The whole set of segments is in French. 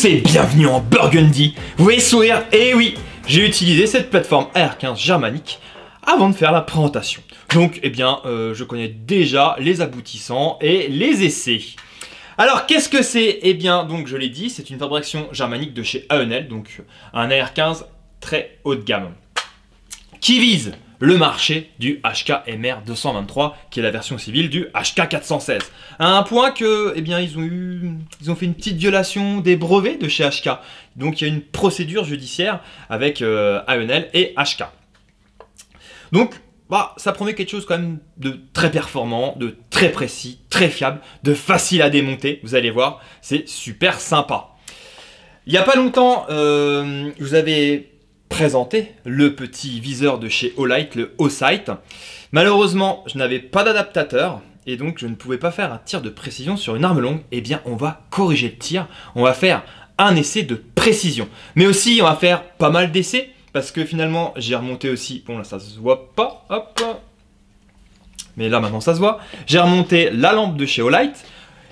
tous et bienvenue en Burgundy. Vous voyez sourire? Et oui, j'ai utilisé cette plateforme AR15 germanique avant de faire la présentation. Donc, eh bien, je connais déjà les aboutissants et les essais. Alors, qu'est-ce que c'est? Eh bien, donc, je l'ai dit, c'est une fabrication germanique de chez Avenel, donc un AR15 très haut de gamme, qui vise le marché du HK-MR 223, qui est la version civile du HK 416. À un point que, eh bien, ils ont fait une petite violation des brevets de chez HK. Donc, il y a une procédure judiciaire avec Avenel et HK. Donc, bah, ça promet quelque chose quand même de très performant, de très précis, très fiable, de facile à démonter. Vous allez voir, c'est super sympa. Il n'y a pas longtemps, je vous avais présenté le petit viseur de chez Olight, le O-Sight. Malheureusement, je n'avais pas d'adaptateur et donc je ne pouvais pas faire un tir de précision sur une arme longue. Eh bien, on va corriger le tir. On va faire un essai de précision. Mais aussi, on va faire pas mal d'essais parce que finalement, j'ai remonté aussi... Bon, là, ça se voit pas. Hop. Mais là, maintenant, ça se voit. J'ai remonté la lampe de chez Olight.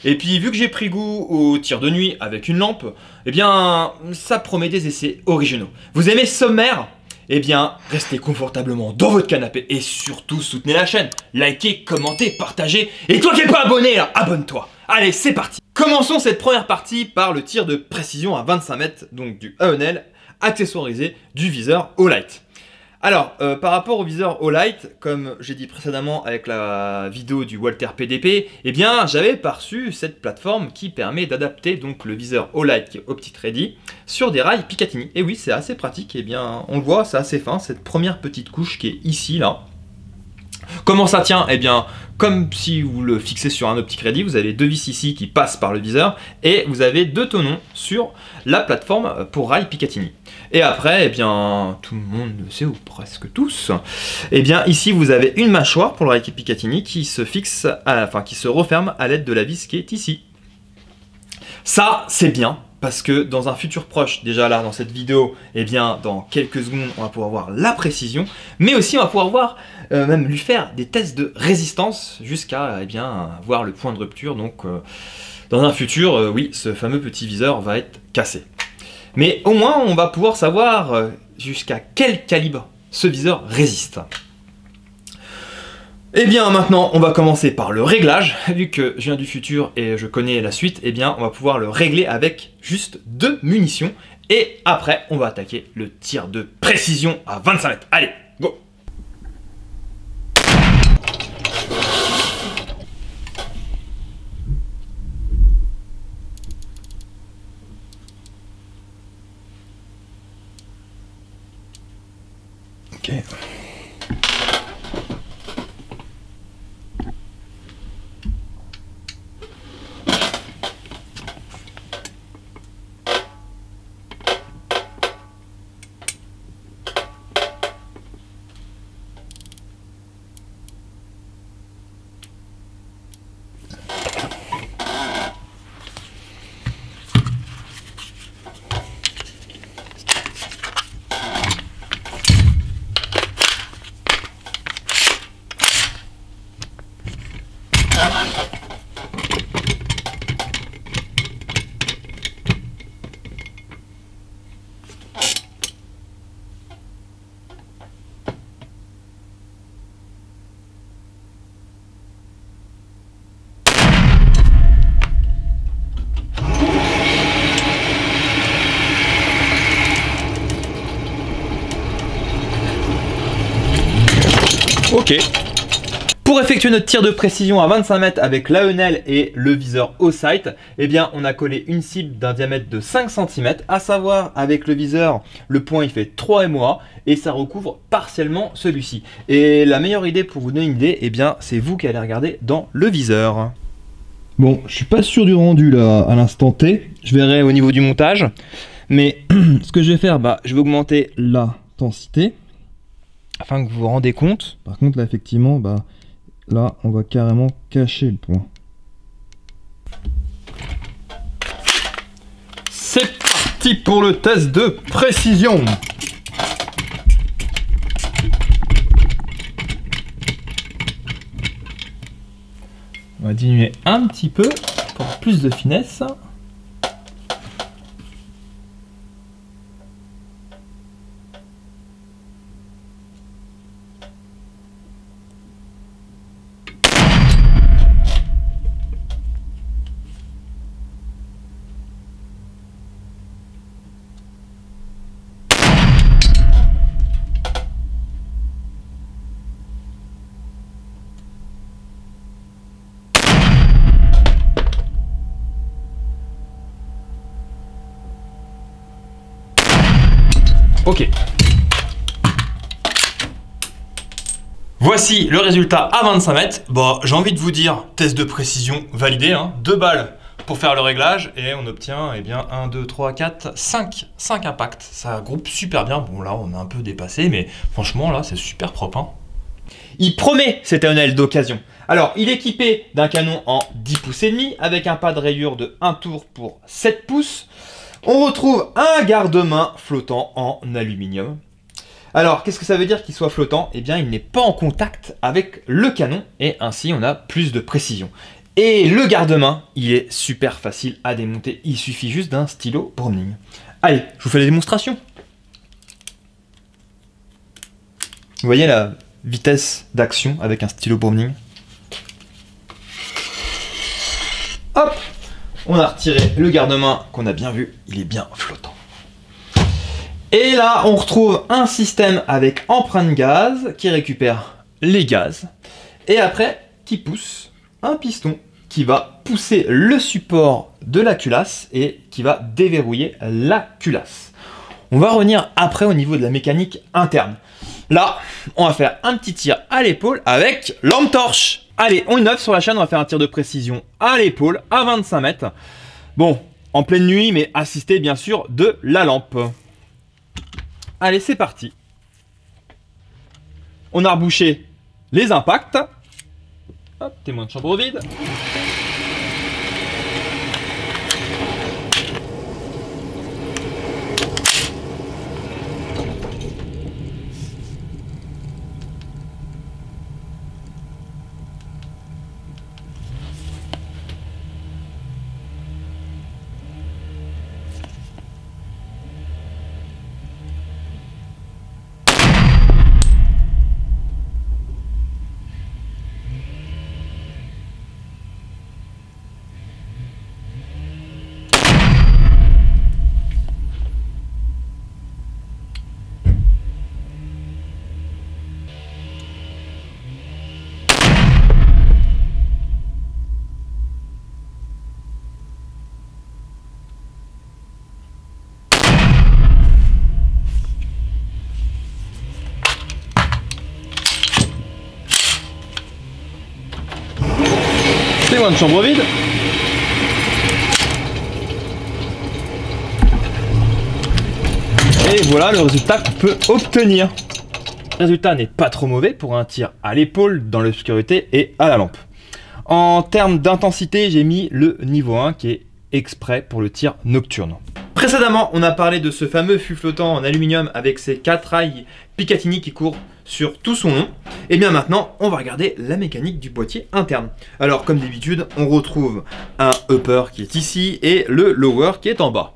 Et puis, vu que j'ai pris goût au tir de nuit avec une lampe, eh bien, ça promet des essais originaux. Vous aimez sommaire? Eh bien, restez confortablement dans votre canapé et surtout soutenez la chaîne. Likez, commentez, partagez. Et toi qui n'es pas abonné, là, abonne-toi. Allez, c'est parti. Commençons cette première partie par le tir de précision à 25 mètres, donc du Avenel, accessoirisé du viseur Olight. Alors, par rapport au viseur Olight, comme j'ai dit précédemment avec la vidéo du Walther PDP, eh bien, j'avais perçu cette plateforme qui permet d'adapter donc le viseur Olight qui est Optic Ready sur des rails Picatinny. Et oui, c'est assez pratique. Eh bien, on le voit, c'est assez fin, cette première petite couche qui est ici, là. Comment ça tient? Eh bien, comme si vous le fixez sur un Optic Ready, vous avez deux vis ici qui passent par le viseur et vous avez deux tenons sur la plateforme pour rails Picatinny. Et après, eh bien, tout le monde le sait, ou presque tous, eh bien, ici, vous avez une mâchoire pour le rail Picatinny qui se fixe, qui se referme à l'aide de la vis qui est ici. Ça, c'est bien, parce que dans un futur proche, déjà là, dans cette vidéo, eh bien, dans quelques secondes, on va pouvoir voir la précision, mais aussi, on va pouvoir voir, même lui faire des tests de résistance jusqu'à, eh bien, voir le point de rupture. Donc, dans un futur, oui, ce fameux petit viseur va être cassé. Mais au moins, on va pouvoir savoir jusqu'à quel calibre ce viseur résiste. Eh bien, maintenant, on va commencer par le réglage. Vu que je viens du futur et je connais la suite, eh bien, on va pouvoir le régler avec juste 2 munitions. Et après, on va attaquer le tir de précision à 25 mètres. Allez, go! Ok. Ok. Pour effectuer notre tir de précision à 25 mètres avec l'Avenel et le viseur O-Sight, eh bien, on a collé une cible d'un diamètre de 5 cm, à savoir avec le viseur, le point il fait 3 MOA et ça recouvre partiellement celui-ci. Et la meilleure idée pour vous donner une idée, eh bien, c'est vous qui allez regarder dans le viseur. Bon, je suis pas sûr du rendu là à l'instant T, je verrai au niveau du montage, mais ce que je vais faire, bah, je vais augmenter l'intensité afin que vous vous rendez compte. Par contre là effectivement, bah, là on va carrément cacher le point. C'est parti pour le test de précision. On va diminuer un petit peu pour plus de finesse. Ok. Voici le résultat à 25 mètres. Bon, j'ai envie de vous dire, test de précision validé, hein. 2 balles pour faire le réglage et on obtient, eh bien, 1, 2, 3, 4, 5 impacts. Ça groupe super bien. Bon, là, on a un peu dépassé, mais franchement, là, c'est super propre, hein. Il promet cet AONEL d'occasion. Alors, il est équipé d'un canon en 10 pouces et demi avec un pas de rayure de 1 tour pour 7 pouces. On retrouve un garde-main flottant en aluminium. Alors, qu'est-ce que ça veut dire qu'il soit flottant? Eh bien, il n'est pas en contact avec le canon et ainsi on a plus de précision. Et le garde-main, il est super facile à démonter. Il suffit juste d'un stylo Browning. Allez, je vous fais la démonstration. Vous voyez la vitesse d'action avec un stylo Browning? Hop! On a retiré le garde-main qu'on a bien vu, il est bien flottant. Et là, on retrouve un système avec empreinte gaz qui récupère les gaz. Et après, qui pousse un piston qui va pousser le support de la culasse et qui va déverrouiller la culasse. On va revenir après au niveau de la mécanique interne. Là, on va faire un petit tir à l'épaule avec lampe torche. Allez, on innove sur la chaîne, on va faire un tir de précision à l'épaule à 25 mètres. Bon, en pleine nuit, mais assisté bien sûr de la lampe. Allez, c'est parti. On a rebouché les impacts. Hop, témoin de chambre vide. Témoin de chambre vide. Et voilà le résultat qu'on peut obtenir. Le résultat n'est pas trop mauvais pour un tir à l'épaule, dans l'obscurité et à la lampe. En termes d'intensité, j'ai mis le niveau 1 qui est exprès pour le tir nocturne. Précédemment, on a parlé de ce fameux fût flottant en aluminium avec ses 4 rails Picatinny qui courent sur tout son long. Et bien maintenant, on va regarder la mécanique du boîtier interne. Alors comme d'habitude, on retrouve un upper qui est ici et le lower qui est en bas.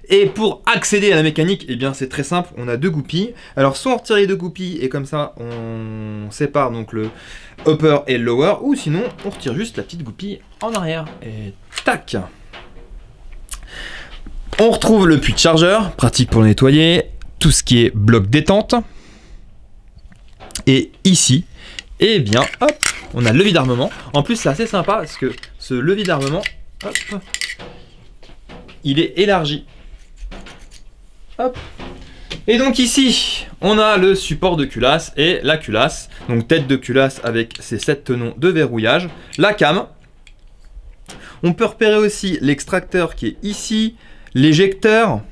Et pour accéder à la mécanique, eh bien c'est très simple, on a 2 goupilles. Alors soit on retire les 2 goupilles et comme ça on sépare donc le upper et le lower, ou sinon on retire juste la petite goupille en arrière. Et tac! On retrouve le puits de chargeur, pratique pour nettoyer, tout ce qui est bloc détente. Et ici, eh bien, hop, on a le levier d'armement. En plus, c'est assez sympa parce que ce levier d'armement, hop, il est élargi. Hop. Et donc ici, on a le support de culasse et la culasse. Donc tête de culasse avec ses 7 tenons de verrouillage. La cam. On peut repérer aussi l'extracteur qui est ici. L'éjecteur.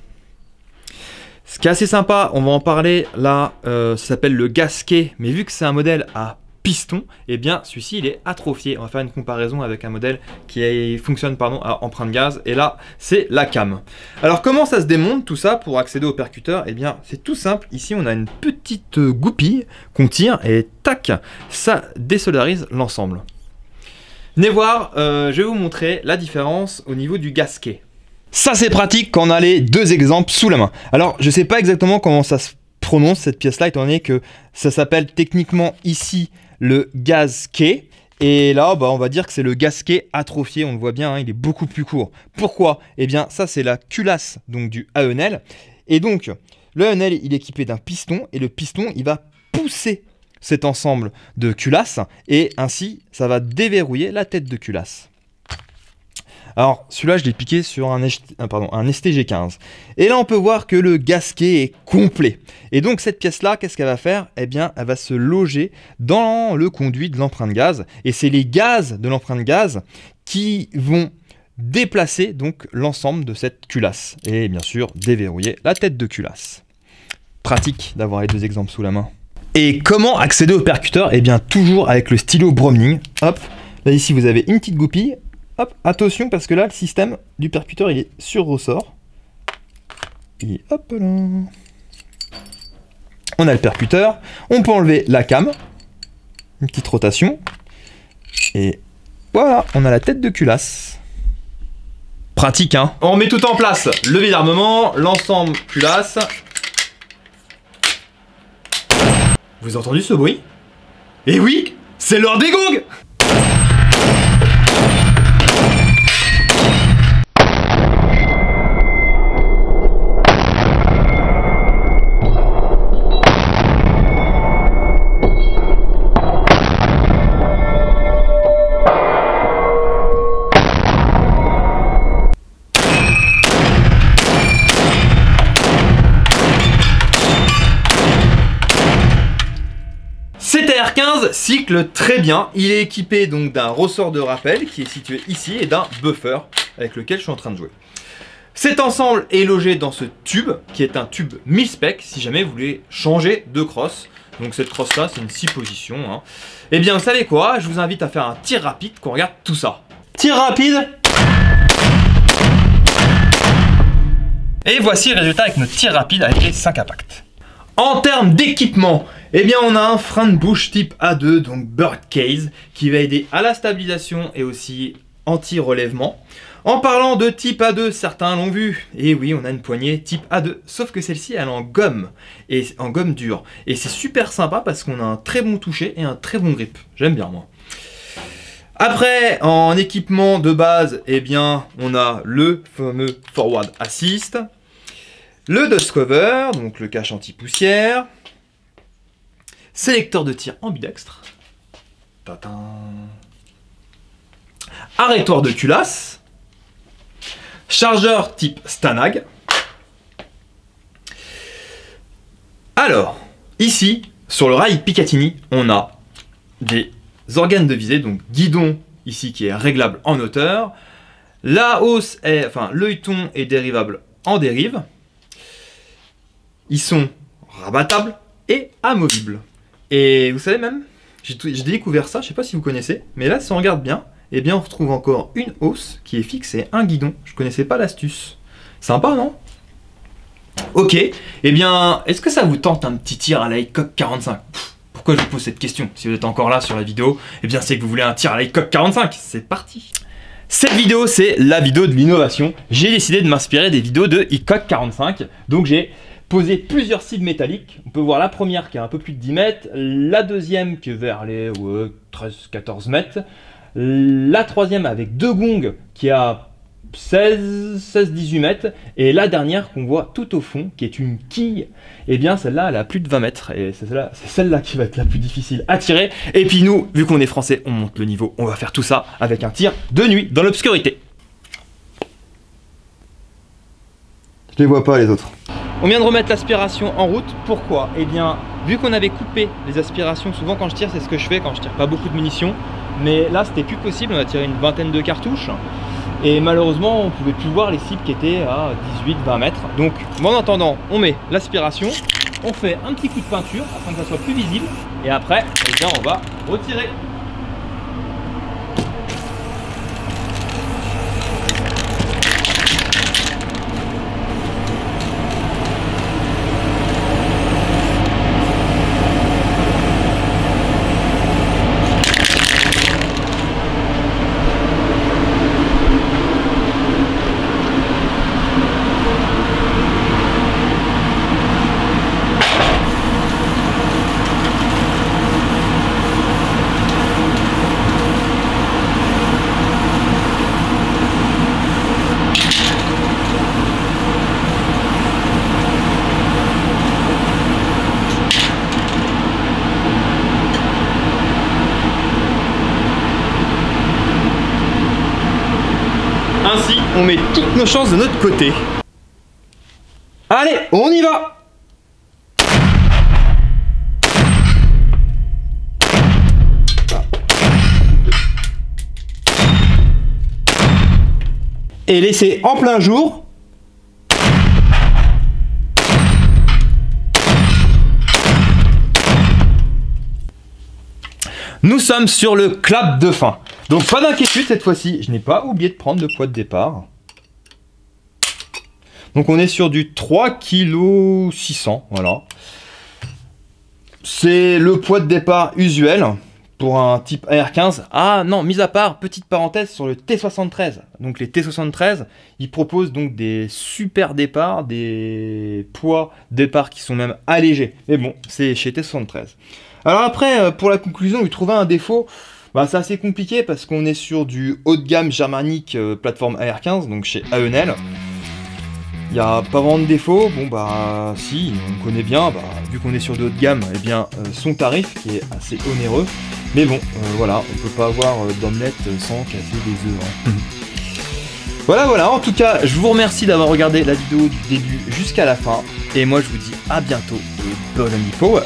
Ce qui est assez sympa, on va en parler là, ça s'appelle le gasquet, mais vu que c'est un modèle à piston, eh bien celui-ci il est atrophié. On va faire une comparaison avec un modèle qui fonctionne à empreinte gaz, et là c'est la cam. Alors comment ça se démonte tout ça pour accéder au percuteur? Eh bien c'est tout simple, ici on a une petite goupille qu'on tire et tac, ça désolarise l'ensemble. Venez voir, je vais vous montrer la différence au niveau du gasquet. Ça c'est pratique quand on a les 2 exemples sous la main. Alors je sais pas exactement comment ça se prononce cette pièce là, étant donné que ça s'appelle techniquement ici le gasquet. Et là on va dire que c'est le gasquet atrophié, on le voit bien, hein, il est beaucoup plus court. Pourquoi? Eh bien ça c'est la culasse donc du AONEL. Et donc le AONEL il est équipé d'un piston et le piston il va pousser cet ensemble de culasses et ainsi ça va déverrouiller la tête de culasse. Alors celui-là je l'ai piqué sur un STG15. Et là on peut voir que le gasquet est complet. Et donc cette pièce-là, qu'est-ce qu'elle va faire? Eh bien elle va se loger dans le conduit de l'empreinte gaz. Et c'est les gaz de l'empreinte gaz qui vont déplacer donc l'ensemble de cette culasse. Et bien sûr déverrouiller la tête de culasse. Pratique d'avoir les deux exemples sous la main. Et comment accéder au percuteur? Eh bien toujours avec le stylo Browning. Hop, là ici vous avez une petite goupille. Hop, attention parce que là le système du percuteur il est sur ressort. Et hop là. On a le percuteur. On peut enlever la came. Une petite rotation. Et voilà, on a la tête de culasse. Pratique hein. On remet tout en place. Levier d'armement, l'ensemble culasse. Vous avez entendu ce bruit? Eh oui, c'est l'heure des gongs! CTR15 cycle très bien, il est équipé donc d'un ressort de rappel qui est situé ici et d'un buffer avec lequel je suis en train de jouer. Cet ensemble est logé dans ce tube qui est un tube mil-spec si jamais vous voulez changer de crosse. Donc cette crosse là c'est une 6 positions. Hein. Et bien vous savez quoi, je vous invite à faire un tir rapide qu'on regarde tout ça. Tir rapide. Et voici le résultat avec notre tir rapide avec les 5 impacts. En termes d'équipement, eh bien on a un frein de bouche type A2, donc Bird Case, qui va aider à la stabilisation et aussi anti-relèvement. En parlant de type A2, certains l'ont vu, et oui on a une poignée type A2, sauf que celle-ci elle est en gomme, et en gomme dure. Et c'est super sympa parce qu'on a un très bon toucher et un très bon grip, j'aime bien moi. Après, en équipement de base, eh bien on a le fameux Forward Assist, le Dust Cover, donc le cache anti-poussière, sélecteur de tir ambidextre, arrêtoir de culasse, chargeur type Stanag. Alors, ici, sur le rail Picatinny, on a des organes de visée, donc guidon ici qui est réglable en hauteur, la hausse est, enfin l'œilleton est dérivable en dérive. Ils sont rabattables et amovibles. Et vous savez même, j'ai découvert ça, je ne sais pas si vous connaissez, mais là si on regarde bien, eh bien on retrouve encore une hausse qui est fixée, un guidon. Je ne connaissais pas l'astuce. Sympa, non? Ok, eh bien, est-ce que ça vous tente un petit tir à la Hickok 45? Pourquoi je vous pose cette question? Si vous êtes encore là sur la vidéo, eh bien c'est que vous voulez un tir à la Hickok 45. C'est parti. Cette vidéo, c'est la vidéo de l'innovation. J'ai décidé de m'inspirer des vidéos de Hickok 45. Donc j'ai posé plusieurs cibles métalliques. On peut voir la première qui est un peu plus de 10 mètres, la deuxième qui est vers les 13-14 mètres, la troisième avec deux gongs qui a 16-18 mètres, et la dernière qu'on voit tout au fond qui est une quille, et bien celle-là elle a plus de 20 mètres, et c'est celle-là qui va être la plus difficile à tirer. Et puis nous, vu qu'on est français, on monte le niveau, on va faire tout ça avec un tir de nuit dans l'obscurité. Je les vois pas les autres. On vient de remettre l'aspiration en route. Pourquoi? Eh bien, vu qu'on avait coupé les aspirations, souvent quand je tire, c'est ce que je fais quand je tire pas beaucoup de munitions. Mais là, c'était plus possible. On a tiré une vingtaine de cartouches. Et malheureusement, on pouvait plus voir les cibles qui étaient à 18-20 mètres. Donc, en attendant, on met l'aspiration. On fait un petit coup de peinture afin que ça soit plus visible. Et après, eh bien, on va retirer. on met toutes nos chances de notre côté. Allez, on y va! Et laissez en plein jour. Nous sommes sur le clap de fin. Donc pas d'inquiétude cette fois-ci, je n'ai pas oublié de prendre le poids de départ. Donc on est sur du 3,6 kg, voilà. C'est le poids de départ usuel pour un type AR15. Ah non, mis à part, petite parenthèse sur le T73. Donc les T73, ils proposent donc des super départs, des poids départ qui sont même allégés. Mais bon, c'est chez T73. Alors après, pour la conclusion, lui trouver un défaut, bah, c'est assez compliqué parce qu'on est sur du haut de gamme germanique plateforme AR15, donc chez Aenel. Il n'y a pas vraiment de défaut. Bon bah si, on connaît bien, bah, vu qu'on est sur de haut de gamme, eh bien son tarif qui est assez onéreux. Mais bon, voilà, on peut pas avoir d'omelette sans casser des œufs. Hein. Voilà, en tout cas, je vous remercie d'avoir regardé la vidéo du début jusqu'à la fin. Et moi je vous dis à bientôt et bonne Power.